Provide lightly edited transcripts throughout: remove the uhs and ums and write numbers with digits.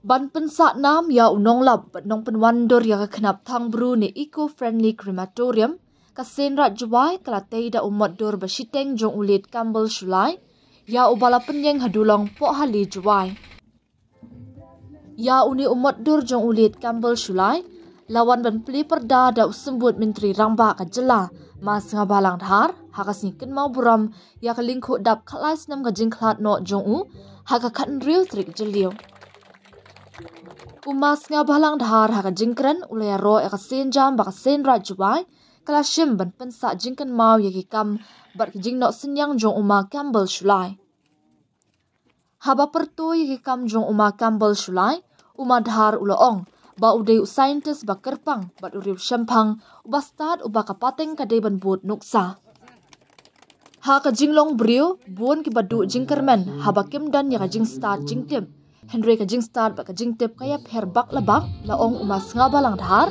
Ban pensak nam ya unong lap nong penwandor ya kenap thang bru ni eco-friendly crematorium kasen rat juai kalatei da umat dor basiteng jong ulit Campbell Shulai ya ubala penyeng hadulong po hali juai. Ya uni umat dor jong ulit Campbell Shulai lawan ban peli perda da usembut Menteri Rangba kajela mas ngabalang dhar hakasni kenmau buram ya kalingkhu dap khalai snam gajing khlat no jong u haka khan real trik jeliu. Umas ngabalang dhar haka jingkran ulaya ro eka sen jam baka sen rat juai kala shim ban pensa jingkan mau yaki kam bat kijing no senyang jong uma Campbell Shulai. Haba perto yaki kam jong uma Campbell Shulai uma dhar uloong ba udai scientist ba kerpang bat uriu shampang ubastad uba kapateng kadai ban buat nuksa. Haka jinglong brio buon ki badu jingkermen haba kimdan yaka jing start jingtim. Henry ka jing start ba ka jing tip kaya herbak labak laong umas ngabalang dhar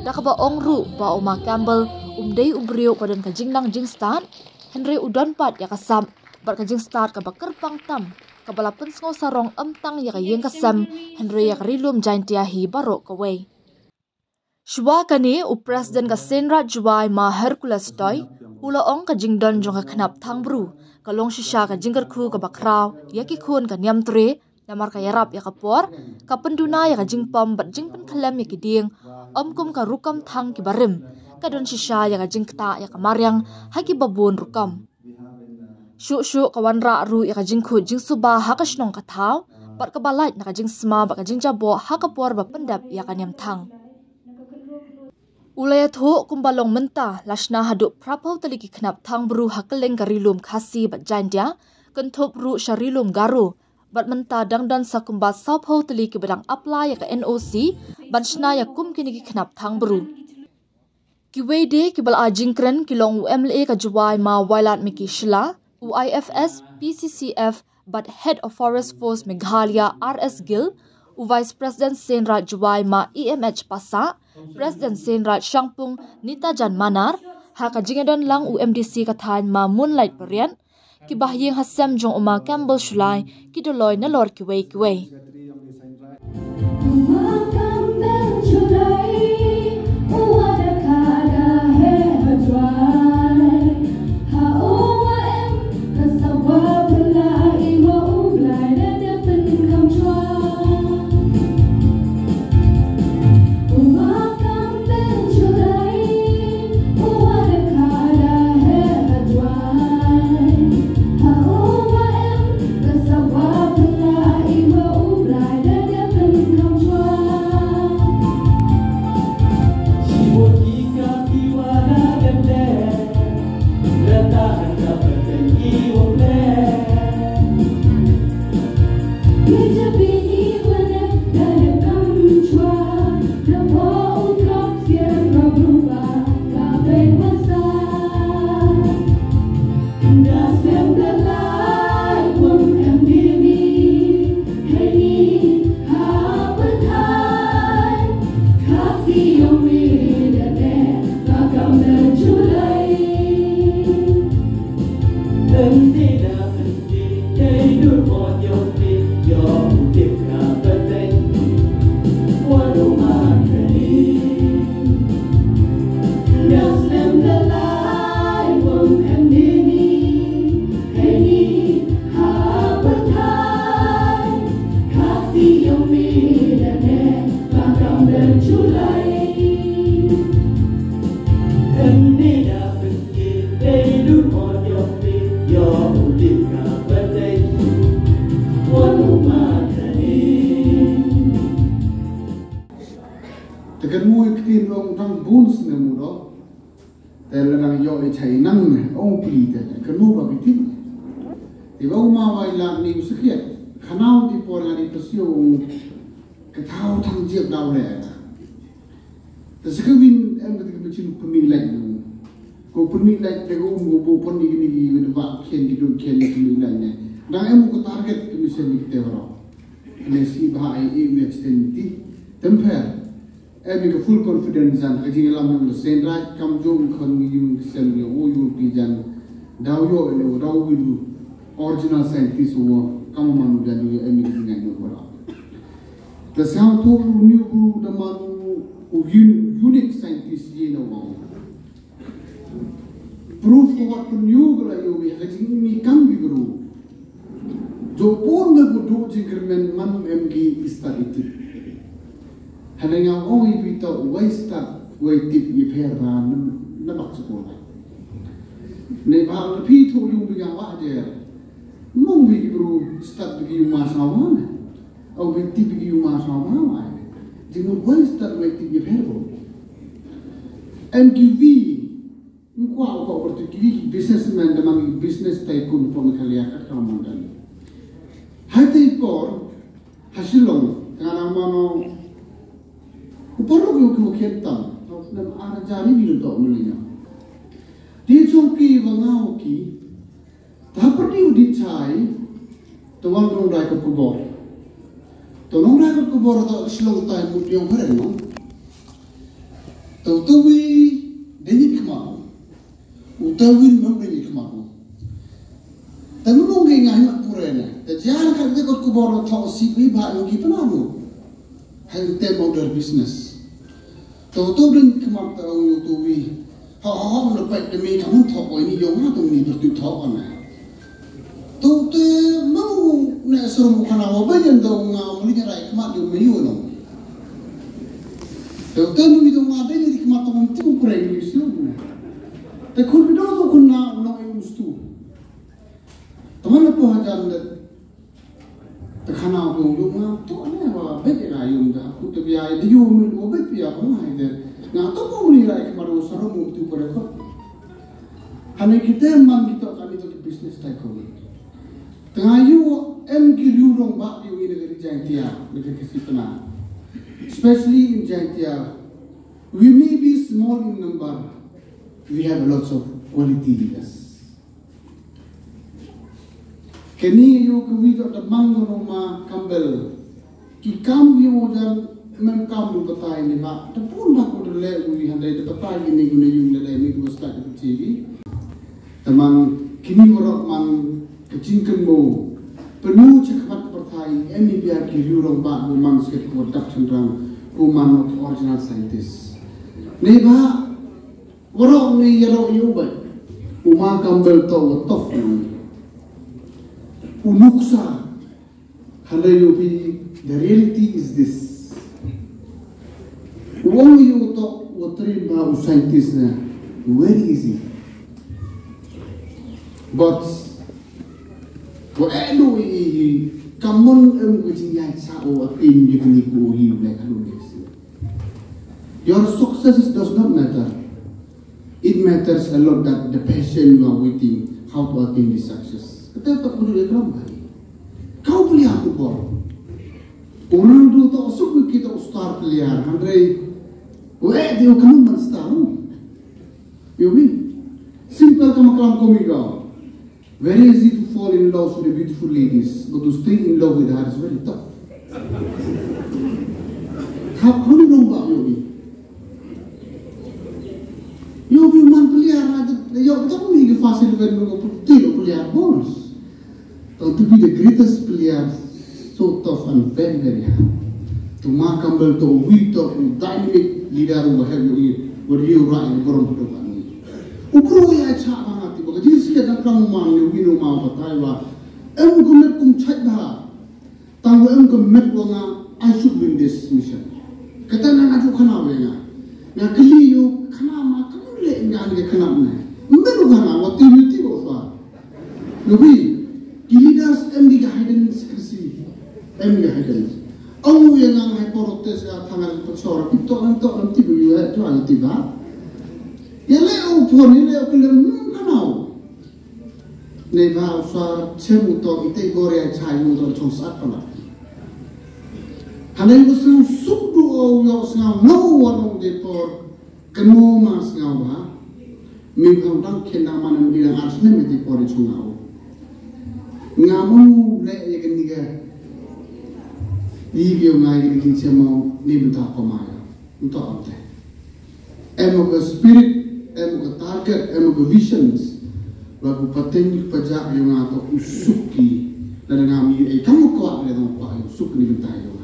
da ka ba ong ru ba uma Campbell umdei ubrio padan ka jing nang jing start Henry udon pat ya ka sam ba ka jing start ka ba kerpang tam ka bala pensngo sarong amtang ya ka yeng ka sam Henry ya ka rilum jain tia hi baro ka wei. Shwa kani u president ka senrat juai ma Hercules toy ula ong ka jing don jong ka khnap thang bru ka long shisha ka jingkar khu ka ba kraw ya ki khun ka nyam tre namar ka yarap ya kapor ka penduna ya ka jingpom bat jingpen khalam ya ki ding kum ka rukam thang ki barim ka don shisha ya ka jingkta ya ka maryang ha ki babun rukam shu ka wanra ru ya ka jingkhu jingsuba ha ka shnong ka thaw bat ka balait na ka jingsma ba ka jingjabo ha ka por ba pendap ya ka nyam thang ulaya thu kumbalong menta lashna hadu prapau taliki khnap thang bru hakeleng ka rilum khasi bat jandia kenthop ru sharilum garu bat menta dangdan sakumba saphau tali ki badang apply ya ka NOC banshna ya kum kini ki khnap thang bru ki weide ki bal ajingkran ki long UMLA ka juwai ma wailat miki shila UIFS PCCF but head of forest force Meghalaya RS Gill Vice President Senrat juwai ma EMH Pasa President Senrat Shangpung Nita Jan Manar haka jingadon lang UMDC ka than ma Moonlight Parian ki bahyeng hasam jong uma Campbell Shulai ki doloi na lor ki wei Tekan mu iktin long tang buns ne mu do telang yo I chai nang ne ong pli te kan mu ba kitin ti ba ma wai la ni uskiet khanau ti por ngani pasio ka thau thang jiep daw le ta sakawin em ka ti chin pumi lai nu ko pumi lai te ko mu bo pon ni ni ba khen di do khen ni pumi lai ne dang em ko target ki mission ni te waro ne si ba ai e we extend ti temper Emi ka full confidence jan ajing alam yung sen right kam jong khon yung sel yo o yung pi jan daw yo ele daw widu original scientist wo kam manu jan yo emi ki ngai no bora Kasih tu new guru dalam unique scientist ye nawang. Proof kuat new gula yogi hajing ini kan guru. Jo pun berbudu jingkermen man MG istat itu. Hadanya orang itu waistat waitip iper ban nabak sekolah. Nepal lebih tu yung bilang wajar. Mung bigi guru istat bigi masa mana? Au waitip bigi masa mana? Jangan waistat waitip iper bo. MGV Mukau kau bertukar businessman dengan business tycoon pemikaliakat kamu dan. Hati por hasilong karena mano uporo kau kentam, dan ada jari bilu tak melinya. Dia congki bangau ki, tapi dia dicai, tuan dong rai kubor. Tuan rai kubor atau hasilong tay mutiong keren no. Tahu denyik kemana? Utawin memberi kemana? Tapi mungkin nggak nak purana. Jangan kan kita kubur atau siapa bahagian kita namu. Hal model business. Tahu beri kemana tahu yutuwi. Hah lepas demi kamu tahu ini yang apa ni bertutur mana? Tahu mau nak suruh bukan awak bayan tahu melihat rai kemana dia melihat. Tahu mungkin tahu ada ni kemana tahu tu kurang isu. Tapi kalau kita tu kena yang mesti. Teman apa ajar le? Terkena aku rumah tu ane apa bagi rayung dah. Aku tu biaya dia umil obat biaya mana itu. Nah tu pun boleh rai kemaru sarung untuk berapa. Hanya kita memang kita akan itu bisnes tycoon. Tengah you MG lurong bak you ini negeri Jaintia, negeri Kesipena. Especially in Jaintia, we may be small in number. We have lots of quality leaders. Kini yo kewito da mango ma kambel. Ki kam yo dan mem kam lu batai ni ba. Da pun ba ko le wi handai da batai ni gune yung le mi ko sta di TV. Tamang kini orok man kecingken mo. Penuh cakap pertai emi biar ki yurong ba mo man sket ko dak chandang ko man original scientist. Ni ba orang ni yaro yubat, umah kambel tau tof ni, unuksa, handai yubi. The reality is this. Uang yu tau watrin ba scientist na very easy, but anu kamun kucingnya sao in gitu ni kuhi black halus. Your success does not matter. It matters a lot that the passion you are waiting how to attain this success. Kita tak perlu dia keramai. Kau beli aku bor. Orang tu tak usuk kita ustar peliar. Andrei, dia kamu manstar. You mean? Simple kamu kelam komika. Very easy to fall in love with the beautiful ladies, but to stay in love with her is very tough. Kau ni nombak Yogi. Yogi man peliar aja. Yogi tak boleh ke fase level tilo peliar bonus. To be the greatest peliar, so tough and very very hard. To makan bel to we to dynamic leader who have you right borong putukan ni. Ubro ya cha banget tiba. Jadi sekian kamu mang ni wino mau pakai wa. Kumet kum chat dah. Tahu kumet wanga I should win this mission. Kata nang aju kana wenga. Na keliu kana ma kamu le ngan ke kana na. Melu kana wa timiti ko fa. Yobi leaders MD guidance krisi. MD guidance. Ang yang nang protes ya tangan pesor itu nanti biu itu ada tiba. Ya leo pun leo kelam kanau. Neva usar cemu to ite gore chai mu to chongsat pala. Hanai usung subdu o yo snau no one de por kemo mas ngau ba. Mi kham dang kena manam di dang arsne me di por chungau. Ngamu le ye keniga. Video ngai di cemo ni benta pamaya. Untuk apa? Emo spirit, emo target, emo visions. Bagu paten pajak yang atau usuki dan ngami kamu kuat le dong pa usuk ni benta yo.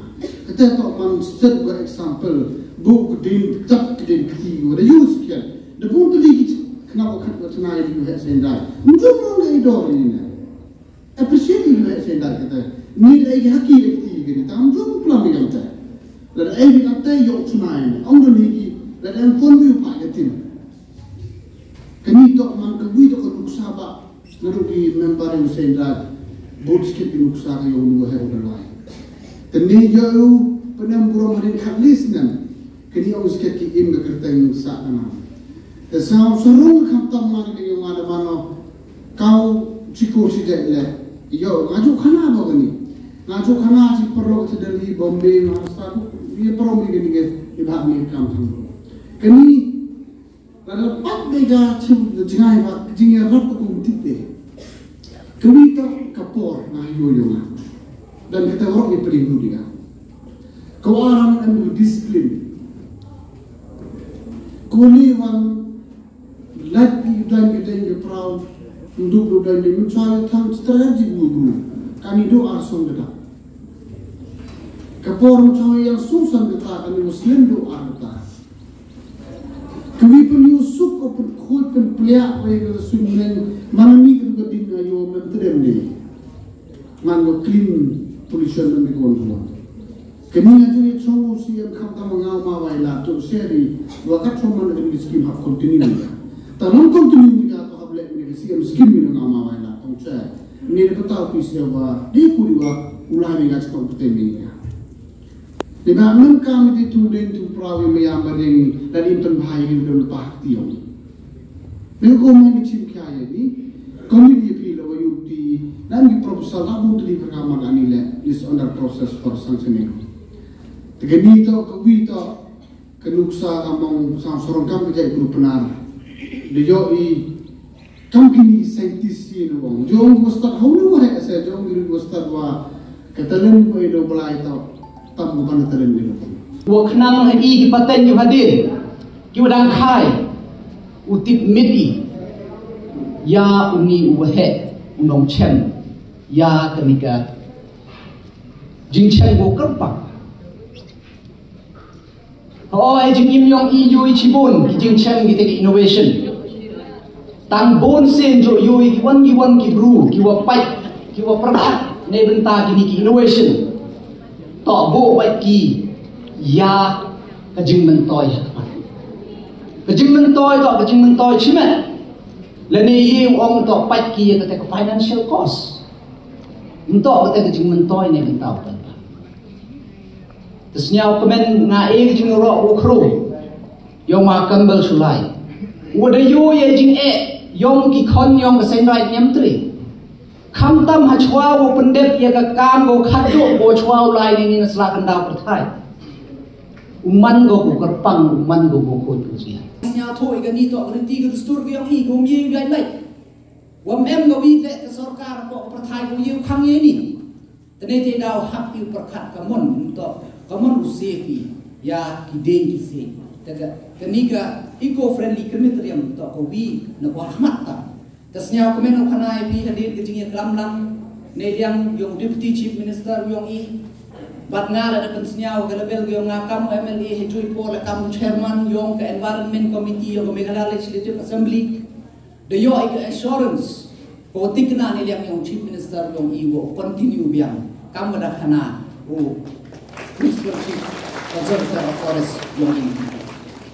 Kita tak man set for example, buku din tak din kiti, ada use kian. Depan tu lagi kenapa kat bertenai di luar sendai. Mungkin orang ini dor ini. Appreciate di luar sendai kita. Ni lagi haki kiti kita. Tam jom pelan dengan kita. Lalu ini kata yok tenai. Orang lagi lalu yang pun biu pak kita. Kini tak man kewi tak keruk sabak. Lalu di member yang sendai. Boat skip di nuksa yang luar lain. Teni jauh penemburu marin khalis nan. Kini awak skip ki im kerteng sak nama. Tesau serung kamtam mana ke yang ada mana kau cikgu sejak le. Yo ngaju khana apa ni? Ngaju khana si perlu sedali Bombay Maharashtra dia perlu begini ke ibah ni kamtam. Kini lalu pat bega jengai pak jengai rap aku tipe. Kewita kapor nah yo dan kita orang yang paling mulia. Kawaran ambil disiplin. Kuliwan lagi dan kita yang proud untuk dan mencari tang strategi guru. Kami doa song kita. Kapor mencari yang susah kita kami Muslim doa kita. Kami penyusup kau perkut penpeliak bagi kesulitan mana ni kita berdina yo menterem ni. Mango clean pollution dan mikron. Kini aja yang cowok si yang kata mengau mawai lah tu seri dua kat cuma dengan skim hak continue ni. Tanam continue ni atau hak lek ni skim ni mengau mawai lah tu saya. Ni dapat tahu pisau bah di kuriwa ulah ni kat kompeten ni. Di mana kami dituding tu perawi meyam bering dan intan bahaya ni dalam bahati ni. Mereka mahu dicipkai ni. Kami dipilih wayuti dan di proposal kamu tu di perkaman anile is under process for sanctioning. Tegani to kawi to kenuksa among sang sorong kam kejai guru benar. Dia i company scientist ni wong. Jom ustad haulu wae asa jom guru ustad wa katalan ko ido balai to tam bukan katalan ni. Wa khnang i ki paten yu hadir. Ki wadang khai utip midi. Ya uni uhe unong chen ya kenika jing chen go kerpak. Oh, jing im yong i yui chibun jing chen kita innovation. Tang bon sen jo yui ki wan ki bru ki wa pai ki wa prakat ne benta gini ki innovation. To bo pai ki ya ka jing mentoy kapan. Ka jing mentoy to ka jing mentoy chimet. Lani ye ong to pai ki ka financial cost. Untuk ka jing mentoy ne benta pa. Terusnya komen na jing ro ukru yong ma kambal sulai. Wada yo ye jing yong ki kon yong ka sen right nyam tri. Kham tam ha chwa wo pendep ye ka kam go khadro bo chwa ulai ni nasla kan da perthai. Uman go ku kerpang uman go ko tu sia. Nya thoi ga ni to grenti ga stur ga yong i go mi ga lai. Wam em go wi le ka sarkar bo perthai go ye khang ye ni. Tene te dau hak yu perkhat ka mon to kaman usefi ya kideng kisi taga kenika eco friendly kriteria to ko wi na ko rahmat ta tasnya ko men khana bi hadir ke jing klam lang ne yang yung deputy chief minister yung i bat ngala da pensnya ko level yung ngakam MLA hejui po la kam chairman yung ke environment committee yung Meghalaya legislative assembly the yo assurance ko tikna ne yang yung chief minister yung i wo continue biang kam da khana o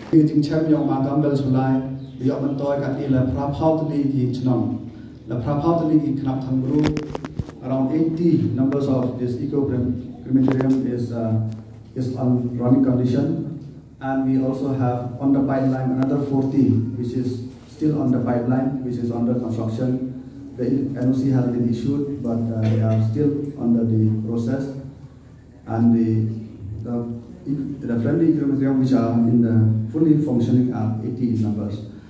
Jing chen yong ma gambel sulai yo man toy kat ni la praphaut li ki chnom la praphaut li ki knap tham group around 80 numbers of this eco crematorium is on running condition, and we also have on the pipeline another 40 which is still on the pipeline, which is under construction. The NOC has been issued, but they are still under the process, and the friendly crematorium which are in the fully functioning are 80 numbers.